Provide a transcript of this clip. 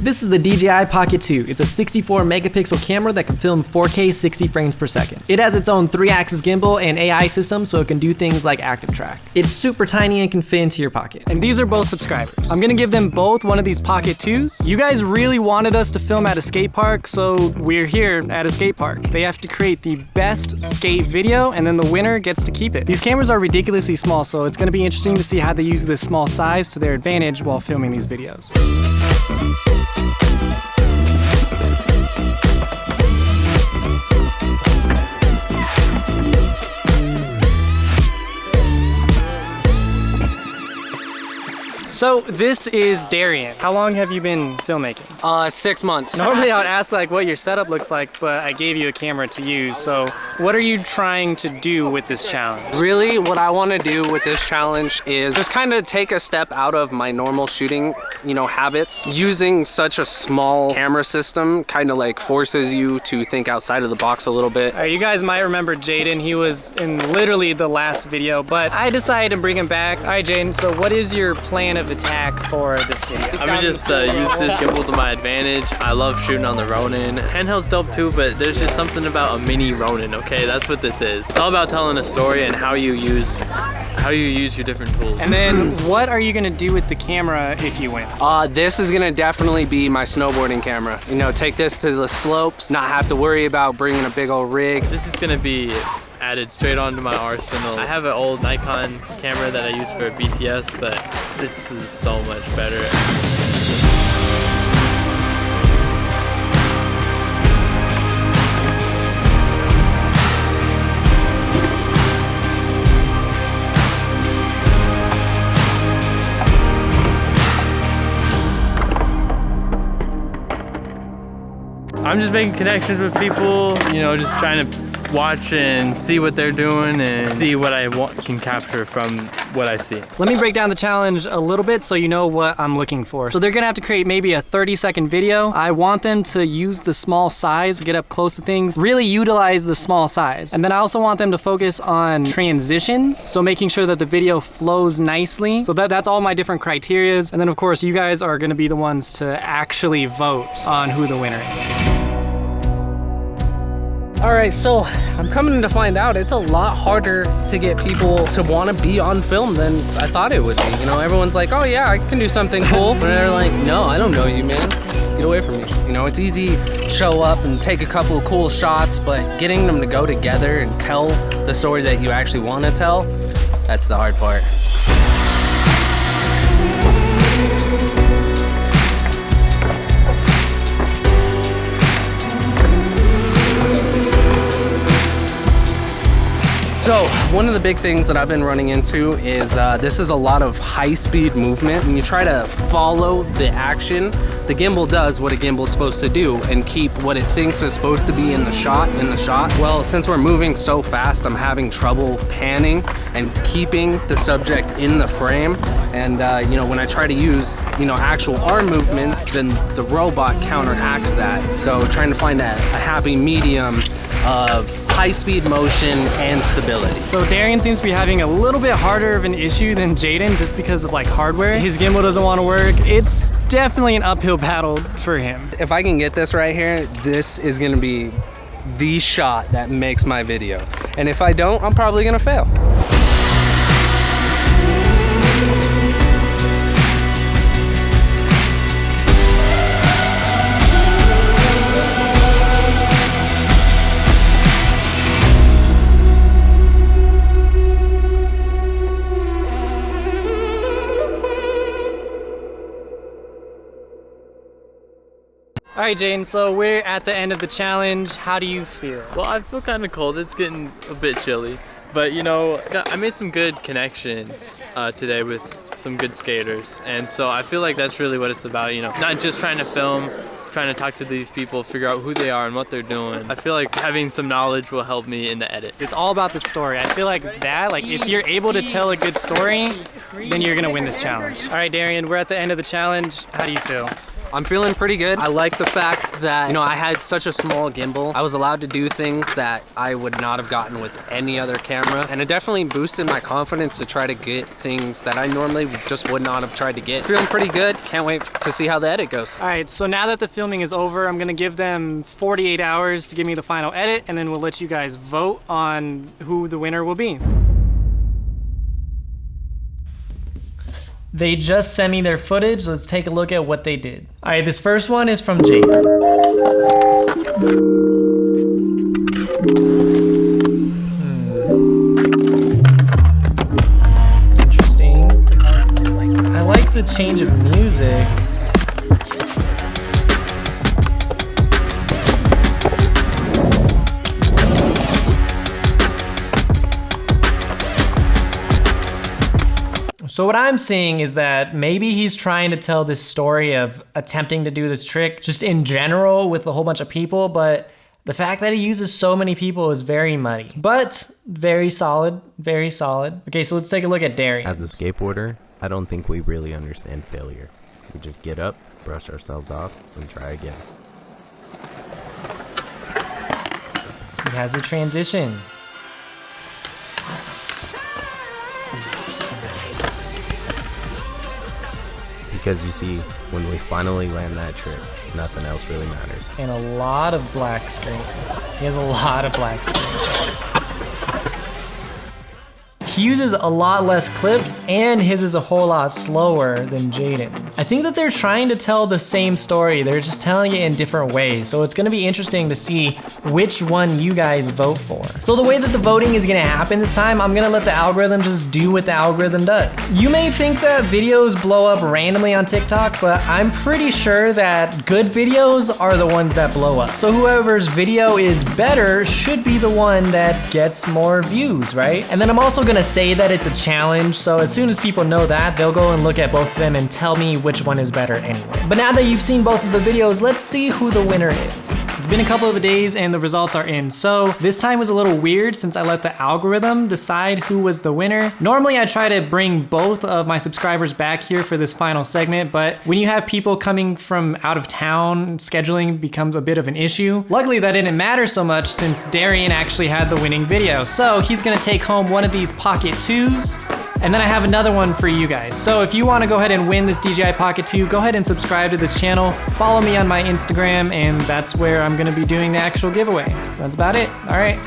This is the DJI Pocket 2. It's a 64 megapixel camera that can film 4K 60 frames per second. It has its own 3-axis gimbal and AI system, so it can do things like active track. It's super tiny and can fit into your pocket. And these are both subscribers. I'm gonna give them both one of these Pocket 2s. You guys really wanted us to film at a skate park, so we're here at a skate park. They have to create the best skate video, and then the winner gets to keep it. These cameras are ridiculously small, so it's gonna be interesting to see how they use this small size to their advantage while filming these videos. So this is Darian. How long have you been filmmaking? 6 months. Normally I would ask like what your setup looks like, but I gave you a camera to use. So what are you trying to do with this challenge? Really, what I want to do with this challenge is just kind of take a step out of my normal shooting, habits. Using such a small camera system kind of like forces you to think outside of the box a little bit. You guys might remember Jaden. He was in literally the last video, but I decided to bring him back. All right, Jaden, so what is your plan of attack for this video? I'm gonna just use this gimbal to my advantage. I love shooting on the Ronin. Handheld's dope too, but there's just something about a mini Ronin, okay? That's what this is. It's all about telling a story and how you use your different tools. And then what are you gonna do with the camera if you win? This is gonna definitely be my snowboarding camera. Take this to the slopes, not have to worry about bringing a big old rig. This is gonna be added straight onto my arsenal. I have an old Nikon camera that I use for BTS, but this is so much better. I'm just making connections with people, just trying to watch and see what they're doing and see what I can capture from what I see. Let me break down the challenge a little bit so you know what I'm looking for. So they're gonna have to create maybe a 30-second video. I want them to use the small size, get up close to things, really utilize the small size. And then I also want them to focus on transitions, so making sure that the video flows nicely. So that's all my different criterias. And then of course you guys are gonna be the ones to actually vote on who the winner is. All right, so I'm coming to find out it's a lot harder to get people to want to be on film than I thought it would be. Everyone's like, oh yeah, I can do something cool. But they're like, no, I don't know you, man. Get away from me. It's easy to show up and take a couple of cool shots, but getting them to go together and tell the story that you actually want to tell, that's the hard part. So one of the big things that I've been running into is this is a lot of high-speed movement. When you try to follow the action, the gimbal does what a gimbal is supposed to do and keep what it thinks is supposed to be in the shot. Well, since we're moving so fast, I'm having trouble panning and keeping the subject in the frame. And when I try to use actual arm movements, then the robot counteracts that. So trying to find a happy medium of high-speed motion and stability. So Darian seems to be having a little bit harder of an issue than Jaden just because of hardware. His gimbal doesn't want to work. It's definitely an uphill battle for him. If I can get this right here, this is gonna be the shot that makes my video. And if I don't, I'm probably gonna fail. All right, Jaden, so we're at the end of the challenge. How do you feel? Well, I feel kind of cold. It's getting a bit chilly. But I made some good connections today with some good skaters. And so I feel like that's really what it's about, not just trying to film, trying to talk to these people, figure out who they are and what they're doing. I feel like having some knowledge will help me in the edit. It's all about the story. I feel like if you're able to tell a good story, then you're gonna win this challenge. All right, Darian, we're at the end of the challenge. How do you feel? I'm feeling pretty good. I like the fact that, you know, I had such a small gimbal. I was allowed to do things that I would not have gotten with any other camera. And it definitely boosted my confidence to try to get things that I normally just would not have tried to get. Feeling pretty good. Can't wait to see how the edit goes. All right, so now that the filming is over, I'm gonna give them 48 hours to give me the final edit, and then we'll let you guys vote on who the winner will be. They just sent me their footage. Let's take a look at what they did. All right, this first one is from Jake. Interesting. I like the change of music. So what I'm seeing is that maybe he's trying to tell this story of attempting to do this trick just in general with a whole bunch of people, but the fact that he uses so many people is very muddy. But very solid, very solid. Okay, so let's take a look at Darian. As a skateboarder, I don't think we really understand failure. We just get up, brush ourselves off, and try again. He has a transition. Because you see, when we finally land that trick, nothing else really matters. And a lot of black screen. He has a lot of black screen. He uses a lot less clips, and his is a whole lot slower than Jaden's. I think that they're trying to tell the same story, they're just telling it in different ways, so it's gonna be interesting to see which one you guys vote for. So the way that the voting is gonna happen this time, I'm gonna let the algorithm just do what the algorithm does. You may think that videos blow up randomly on TikTok, but I'm pretty sure that good videos are the ones that blow up. So whoever's video is better should be the one that gets more views, right? And then I'm also gonna say that it's a challenge, so as soon as people know that, they'll go and look at both of them and tell me which one is better anyway. But now that you've seen both of the videos, let's see who the winner is. It's been a couple of days and the results are in. So this time was a little weird since I let the algorithm decide who was the winner. Normally I try to bring both of my subscribers back here for this final segment, but when you have people coming from out of town, scheduling becomes a bit of an issue. Luckily that didn't matter so much since Darian actually had the winning video. So he's gonna take home one of these Pocket 2s. And then I have another one for you guys. So if you want to go ahead and win this DJI Pocket 2, go ahead and subscribe to this channel. Follow me on my Instagram, and that's where I'm going to be doing the actual giveaway. So that's about it. All right.